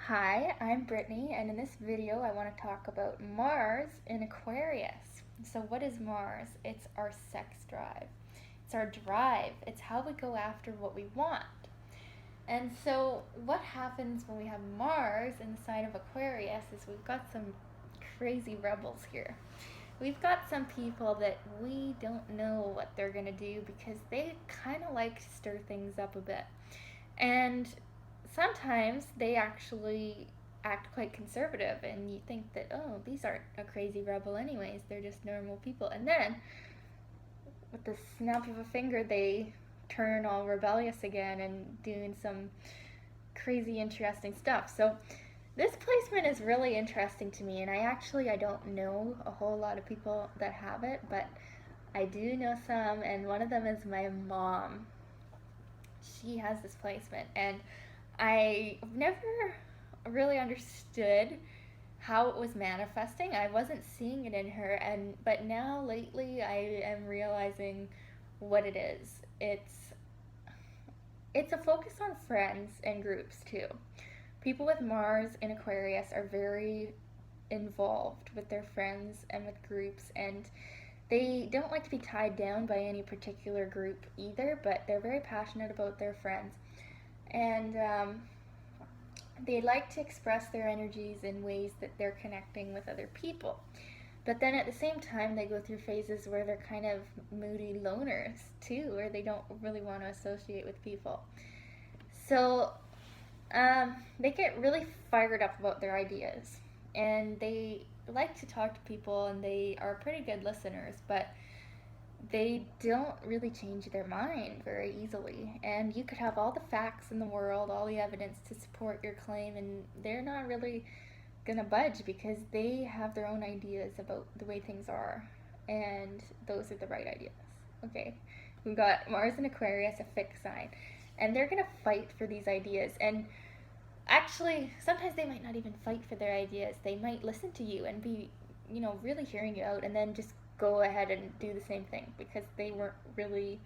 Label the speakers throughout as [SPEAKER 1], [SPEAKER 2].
[SPEAKER 1] Hi, I'm Brittany, and in this video I want to talk about Mars in Aquarius. So what is Mars? It's our sex drive. It's our drive. It's how we go after what we want. And so what happens when we have Mars in the sign of Aquarius is we've got some crazy rebels here. We've got some people that we don't know what they're going to do because they kind of like to stir things up a bit. And sometimes they actually act quite conservative, and you think that, oh, these aren't a crazy rebel, anyways, they're just normal people. And then, with the snap of a finger, they turn all rebellious again and doing some crazy, interesting stuff. So, this placement is really interesting to me, and I don't know a whole lot of people that have it, but I do know some, and one of them is my mom. She has this placement, and I never really understood how it was manifesting. I wasn't seeing it in her, and but now lately I am realizing what it is. It's a focus on friends and groups too. People with Mars in Aquarius are very involved with their friends and with groups, and they don't like to be tied down by any particular group either, but they're very passionate about their friends. And they like to express their energies in ways that they're connecting with other people. But then at the same time, they go through phases where they're kind of moody loners too, where they don't really want to associate with people. So they get really fired up about their ideas, and they like to talk to people, and they are pretty good listeners, but they don't really change their mind very easily. And you could have all the facts in the world, all the evidence to support your claim, and they're not really gonna budge because they have their own ideas about the way things are, and those are the right ideas. Okay, we've got Mars and Aquarius, a fixed sign, and they're gonna fight for these ideas. And actually, sometimes they might not even fight for their ideas. They might listen to you and be, really hearing you out, and then just go ahead and do the same thing because they weren't really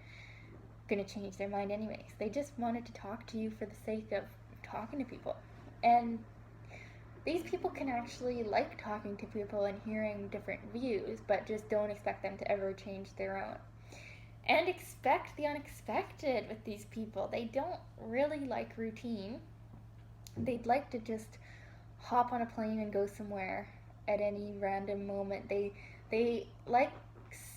[SPEAKER 1] going to change their mind anyways. They just wanted to talk to you for the sake of talking to people. And these people can actually like talking to people and hearing different views, but just don't expect them to ever change their own. And expect the unexpected with these people. They don't really like routine. They'd like to just hop on a plane and go somewhere at any random moment. They like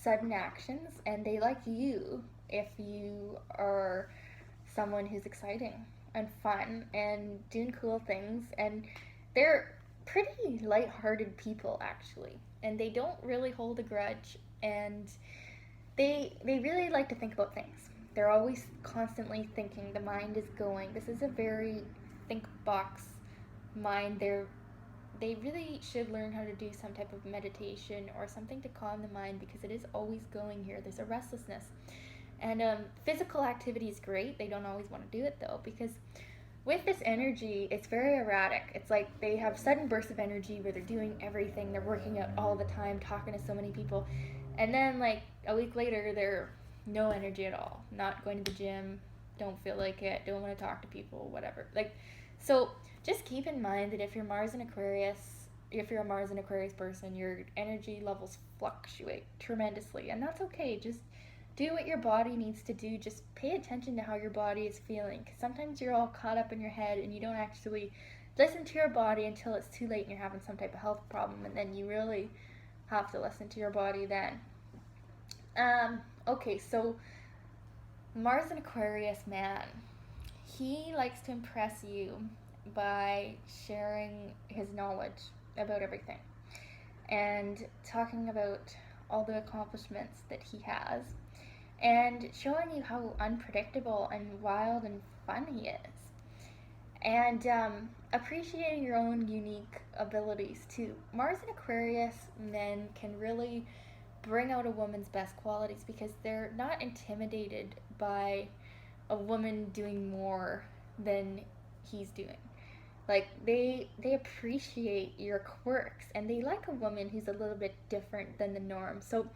[SPEAKER 1] sudden actions, and they like you if you are someone who's exciting and fun and doing cool things. And they're pretty light-hearted people actually, and they don't really hold a grudge, and they really like to think about things. They're always constantly thinking. The mind is going. This is a very think box mind. They really should learn how to do some type of meditation or something to calm the mind because it is always going here. There's a restlessness. And physical activity is great. They don't always want to do it though, because with this energy, it's very erratic. It's like they have sudden bursts of energy where they're doing everything. They're working out all the time, talking to so many people. And then, like, a week later, they're no energy at all. Not going to the gym, don't feel like it, don't want to talk to people, whatever. Like, so just keep in mind that if you're a Mars and Aquarius person, your energy levels fluctuate tremendously, and that's okay. Just do what your body needs to do. Just pay attention to how your body is feeling, because sometimes you're all caught up in your head and you don't actually listen to your body until it's too late and you're having some type of health problem, and then you really have to listen to your body then. Okay, so Mars and Aquarius man, he likes to impress you by sharing his knowledge about everything and talking about all the accomplishments that he has and showing you how unpredictable and wild and fun he is, and appreciating your own unique abilities too. Mars and Aquarius men can really bring out a woman's best qualities because they're not intimidated by a woman doing more than he's doing. Like they appreciate your quirks, and they like a woman who's a little bit different than the norm. So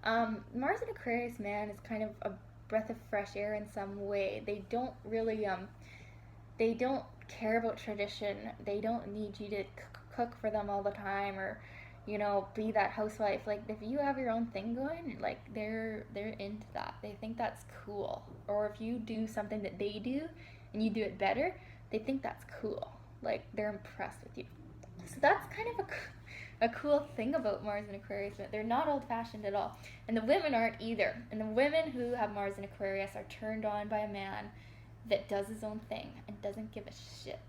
[SPEAKER 1] Mars and Aquarius man is kind of a breath of fresh air in some way. They don't really they don't care about tradition. They don't need you to cook for them all the time, or be that housewife. Like, if you have your own thing going, like, they're into that. They think that's cool. Or if you do something that they do and you do it better, they think that's cool. Like, they're impressed with you. So that's kind of a cool thing about Mars and Aquarius. They're not old-fashioned at all, and the women aren't either. And the women who have Mars and Aquarius are turned on by a man that does his own thing and doesn't give a shit,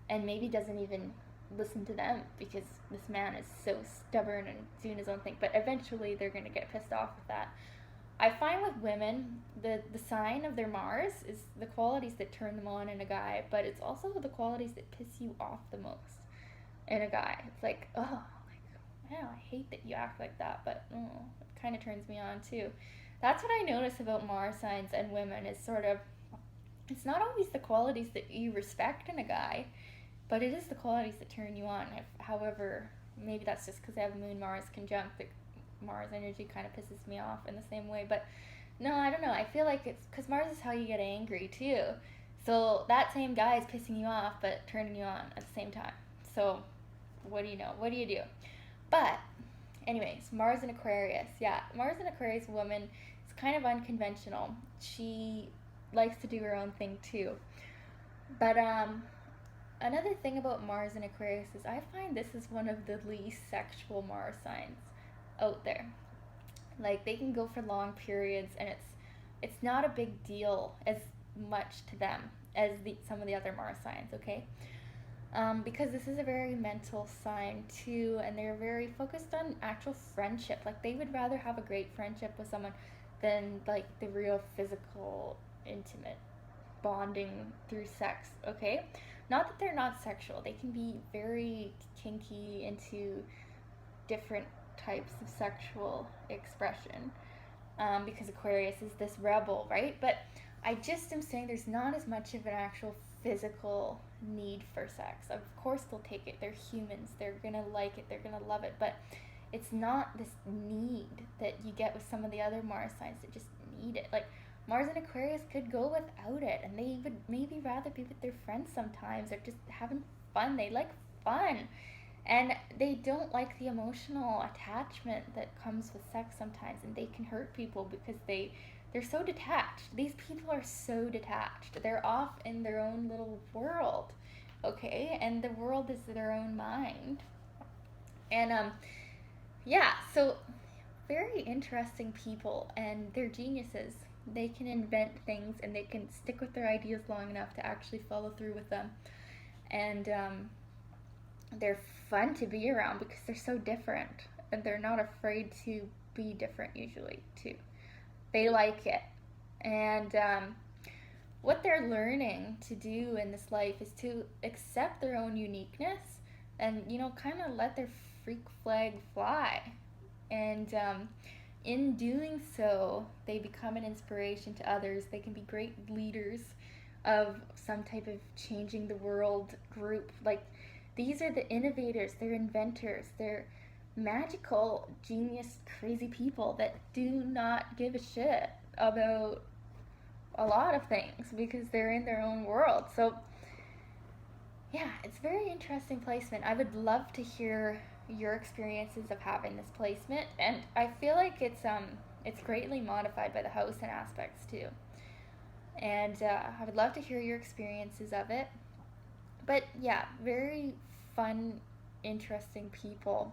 [SPEAKER 1] and maybe doesn't even listen to them, because this man is so stubborn and doing his own thing. But eventually they're going to get pissed off with that. I find with women, the sign of their Mars is the qualities that turn them on in a guy, but it's also the qualities that piss you off the most in a guy. It's like, oh, like, man, I hate that you act like that, but it kind of turns me on too. That's what I notice about Mars signs and women, is sort of, it's not always the qualities that you respect in a guy, but it is the qualities that turn you on. However, maybe that's just because I have Moon Mars conjunct, that Mars energy kind of pisses me off in the same way. But no, I don't know. I feel like it's because Mars is how you get angry too. So that same guy is pissing you off but turning you on at the same time. So what do you know? What do you do? But anyways, Mars and Aquarius. Yeah, Mars and Aquarius woman is kind of unconventional. She likes to do her own thing too. But another thing about Mars and Aquarius is I find this is one of the least sexual Mars signs out there. Like, they can go for long periods, and it's not a big deal as much to them as some of the other Mars signs, okay? Because this is a very mental sign too, and they're very focused on actual friendship. Like, they would rather have a great friendship with someone than like the real physical, intimate bonding through sex, okay? Not that they're not sexual. They can be very kinky into different types of sexual expression, because Aquarius is this rebel, right? But I just am saying there's not as much of an actual physical need for sex. Of course they'll take it. They're humans. They're gonna like it. They're gonna love it. But it's not this need that you get with some of the other Mars signs that just need it. Like, Mars and Aquarius could go without it, and they would maybe rather be with their friends sometimes, or just having fun. They like fun. And they don't like the emotional attachment that comes with sex sometimes, and they can hurt people because they're so detached. These people are so detached. They're off in their own little world, okay? And the world is their own mind. And yeah, so very interesting people, and they're geniuses. They can invent things, and they can stick with their ideas long enough to actually follow through with them. And they're fun to be around because they're so different, and they're not afraid to be different usually too. They like it. And what they're learning to do in this life is to accept their own uniqueness and, kind of let their freak flag fly. And in doing so, they become an inspiration to others. They can be great leaders of some type of changing the world group. Like, these are the innovators, they're inventors, they're magical, genius, crazy people that do not give a shit about a lot of things because they're in their own world. So yeah, it's a very interesting placement. I would love to hear your experiences of having this placement, and I feel like it's greatly modified by the house and aspects too. And I would love to hear your experiences of it. But yeah, very fun, interesting people.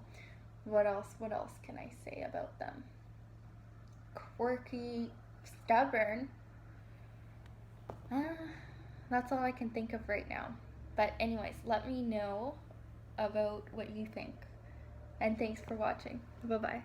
[SPEAKER 1] What else can I say about them? Quirky, stubborn. That's all I can think of right now. But anyways, let me know about what you think. And thanks for watching. Bye-bye.